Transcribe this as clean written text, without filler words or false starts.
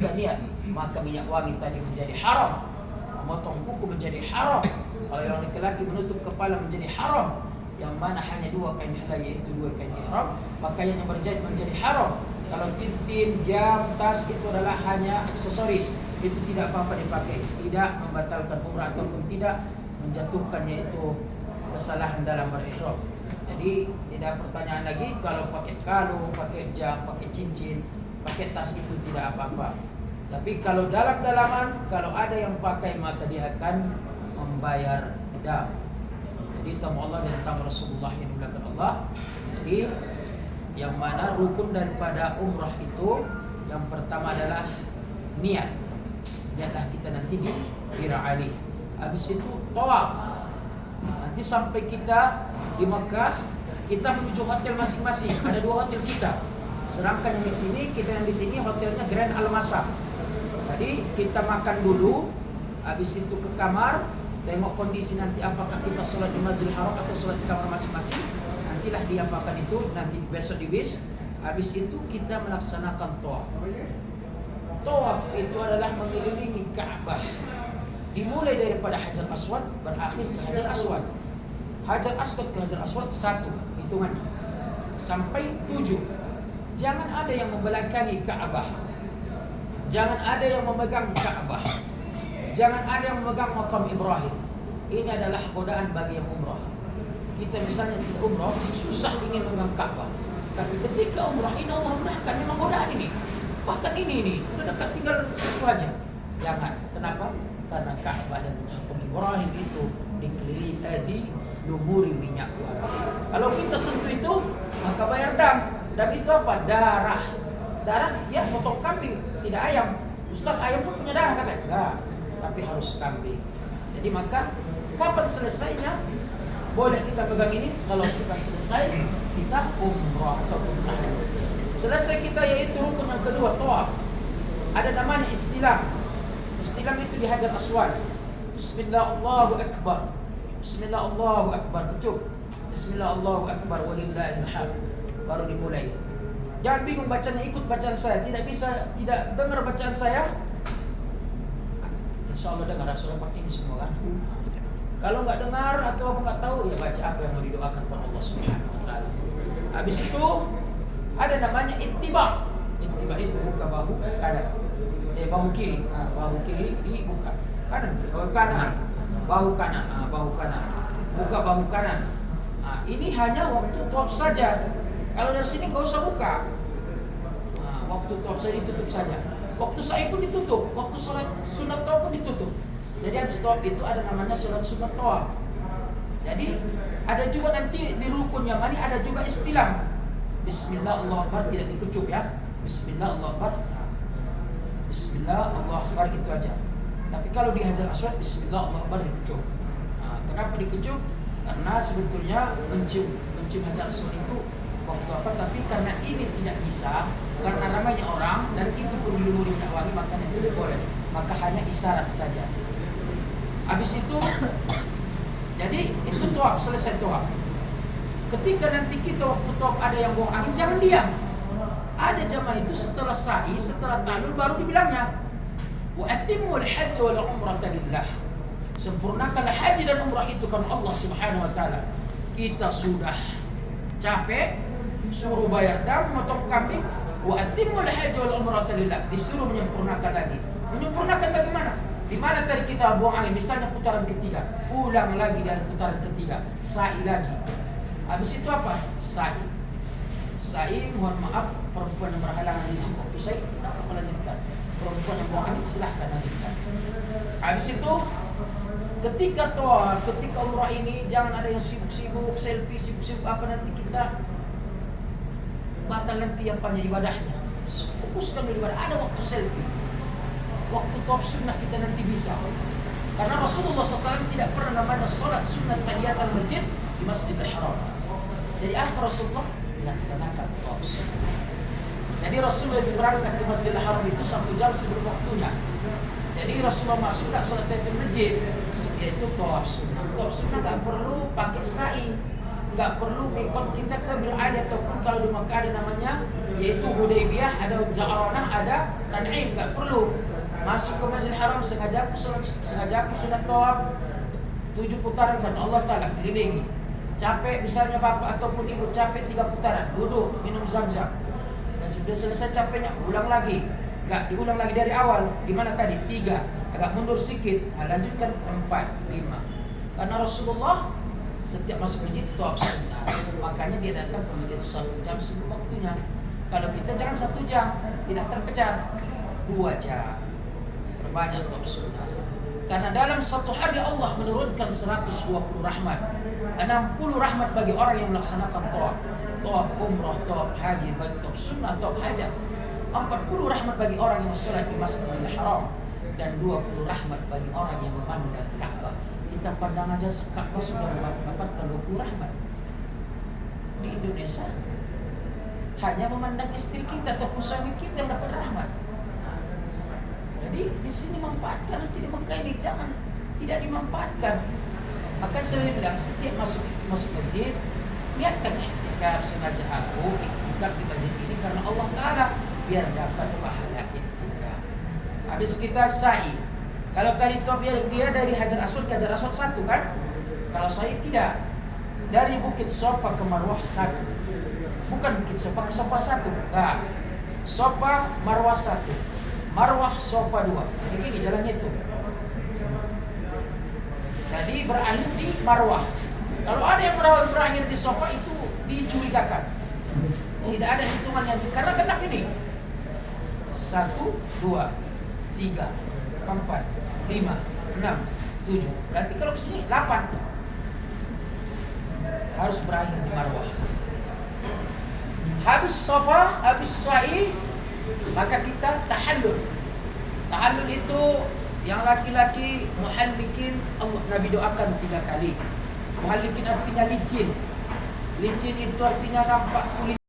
juga niat, maka minyak wangi tadi menjadi haram, memotong kuku menjadi haram, kalau yang laki-laki menutup kepala menjadi haram, yang mana hanya dua kain halal yaitu dua kain ihram, maka yang berjahit menjadi haram. Kalau tintin, jam, tas itu adalah hanya aksesoris, itu tidak apa-apa dipakai, tidak membatalkan umrah ataupun tidak menjatuhkannya itu kesalahan dalam berihram. Jadi tidak pertanyaan lagi kalau pakai kalung, pakai jam, pakai cincin, pakai tas itu tidak apa-apa. Tapi kalau dalam-dalaman, kalau ada yang pakai maka dia akan membayar dam. Jadi tamu Allah dan tamu Rasulullah yang dimuliakan Allah. Jadi yang mana rukun daripada umrah itu yang pertama adalah niat. Niatlah kita nanti di Hira Ali. Habis itu tawaf. Nanti sampai kita di Makkah, kita menuju hotel masing-masing. Ada 2 hotel kita. Sedangkan yang di sini, kita yang di sini hotelnya Grand Al-Masa. Jadi kita makan dulu, habis itu ke kamar, tengok kondisi nanti apakah kita sholat di Masjidil Haram atau sholat di kamar masing-masing. Nantilah diapakan itu, nanti besok di bis. Habis itu kita melaksanakan tawaf. Tawaf itu adalah mengelilingi Ka'bah. Dimulai daripada Hajar Aswad, berakhir ke Hajar Aswad. Hajar Aswad ke Hajar Aswad 1 hitungannya sampai 7. Jangan ada yang membelakangi Ka'bah. Jangan ada yang memegang Ka'bah. Jangan ada yang memegang makam Ibrahim. Ini adalah godaan bagi yang umrah. Kita misalnya tidak umrah, susah ingin memegang Ka'bah. Tapi ketika umrah ini Allah mudahkan, memang godaan ini. Bahkan ini udah dekat tinggal 1 aja. Jangan. Kenapa? Karena Ka'bah dan makam Ibrahim itu dikelilingi dilumuri minyak wangi. Kalau kita sentuh itu, maka bayar dam. Dam itu apa? Darah. Darah ya potong kambing, tidak ayam. Ustaz, ayam pun punya darah katanya. Enggak, tapi harus kambing. Jadi maka kapan selesainya? Boleh kita pegang ini. Kalau sudah selesai, kita umrah atau umrah. Selesai kita yaitu rukun yang kedua, tawaf. Ada namanya istilam. Istilam itu di Hajar Aswad. Bismillah Allahu Akbar. Bismillah Allahu Akbar. Kecup. Bismillah Allahu Akbar walillahil hamd. Baru dimulai. Jangan bingung bacanya, ikut bacaan saya. Tidak bisa tidak dengar bacaan saya. Insya Allah dengar, Rasulullah pakai ini semua kan. Kalau nggak dengar atau nggak tahu, ya baca apa yang mau didoakan kepada Allah Subhanahu Wa Taala. Habis itu ada namanya ittiba. Ittiba itu buka bahu kanan, bahu kiri. Bahu kiri dibuka kanan, bahu kanan, bahu kanan, buka bahu kanan. Ini hanya waktu tawaf saja. Kalau dari sini nggak usah buka. Waktu tawaf saja ditutup saja. Waktu sa'i pun ditutup. Waktu sholat sunat tawaf pun ditutup. Jadi habis tawaf itu ada namanya sholat sunat tawaf. Jadi ada juga nanti di rukun yang mana ada juga istilam. Bismillah Allahu Akbar, tidak dikucup ya. Bismillah Allahu Akbar. Bismillah Allahu Akbar itu aja. Tapi kalau di Hajar Aswad Bismillah Allahu Akbar dikucup. Kenapa dikucup? Karena sebetulnya mencium Hajar Aswad itu waktu apa? Tapi karena ini tidak bisa, karena ramainya orang dan itu pun dilumuri minyak wangi, makanya tidak boleh. Maka hanya isyarat saja. Habis itu, jadi itu tawaf, selesai tawaf. Ketika nanti kita waktu tawaf ada yang buang angin, jangan diam. Ada jamaah itu setelah sa'i, setelah tahlul baru dibilangnya, wa atimmul hajj wal umrata lillah. Sempurnakanlah haji dan umrah itu karena Allah Subhanahu Wa Taala. Kita sudah capek, suruh bayar dam, motong kambing, wa atimmul hajj wal umrata lillah. Disuruh menyempurnakan lagi. Menyempurnakan bagaimana? Di mana tadi kita buang angin, misalnya putaran ketiga, ulang lagi dari putaran ketiga, sa'i lagi. Habis itu apa? Sa'i. Sa'i, mohon maaf, perempuan yang berhalangan di sini waktu sa'i, tidak apa lanjutkan. Perempuan yang buang angin silahkan lanjutkan. Habis itu, ketika tawaf, ketika umrah ini jangan ada yang sibuk-sibuk, selfie, sibuk-sibuk apa nanti kita batal nanti yang panjang ibadahnya. Fokuskan dulu ibadah. Ada waktu selfie. Waktu tawaf sunnah kita nanti bisa. Karena Rasulullah SAW tidak pernah namanya sholat sunnah tahiyat al-masjid di Masjidil Haram. Jadi apa Rasulullah? Laksanakan tawaf sunnah. Jadi Rasulullah berangkat ke Masjidil Haram itu 1 jam sebelum waktunya. Jadi Rasulullah masuk tak sholat tahiyatul masjid, yaitu tawaf sunnah. Tawaf sunnah tak perlu pakai sa'i. nggak perlu mikot kita ke Bil-Ali, ataupun kalau di Makkah ada namanya yaitu Hudaybiyah, ada Ja'ranah, ada Tan'im. Nggak perlu masuk ke Masjidil Haram sengaja aku sunat tawaf 7 putaran karena Allah Ta'ala kelilingi. Capek misalnya bapak ataupun ibu capek 3 putaran, duduk minum zam-zam, dan sudah selesai capeknya ulang lagi. Nggak diulang lagi dari awal. Di mana tadi 3, agak mundur sedikit, lanjutkan ke 4, 5. Karena Rasulullah setiap masuk masjid tawaf sunnah, makanya dia datang ke masjid itu 1 jam sebelum waktunya. Kalau kita jangan 1 jam, tidak terkejar, 2 jam, perbanyak tawaf sunnah. Karena dalam 1 hari Allah menurunkan 120 rahmat, 60 rahmat bagi orang yang melaksanakan tawaf, tawaf umrah, tawaf haji, baik tawaf sunnah, tawaf hajat. 40 rahmat bagi orang yang sholat di Masjidil Haram, dan 20 rahmat bagi orang yang memandang Ka'bah. Kita pandang aja Ka'bah sudah mendapatkan 20 rahmat. Di Indonesia hanya memandang istri kita ataupun suami kita yang dapat rahmat. Jadi di sini manfaatkan, nanti di Mekah ini jangan tidak dimanfaatkan. Maka saya bilang setiap masuk masjid niatkan iktikaf, sengaja aku iktikaf di masjid ini karena Allah Ta'ala, biar dapat pahala iktikaf. Habis kita sa'i. Kalau tadi dia dari Hajar Aswad ke Hajar Aswad 1 kan? Kalau sa'i tidak. Dari Bukit Sofa ke Marwah 1. Bukan Bukit Sofa ke Sofa 1. Enggak. Sofa Marwah 1. Marwah Sofa 2. Jadi gini jalannya itu. Jadi berakhir di Marwah. Kalau ada yang berakhir di Sofa itu dicurigakan. Tidak ada hitungannya karena genap ini. 1, 2, 3, 4, 5, 6, 7. Berarti kalau kesini 8. Harus berakhir di Marwah. Habis Safa, habis Sa'i, maka kita tahallul. Tahallul itu yang laki-laki muhallikin, Allah Nabi doakan 3 kali. Muhallikin artinya licin. Licin itu artinya nampak kulit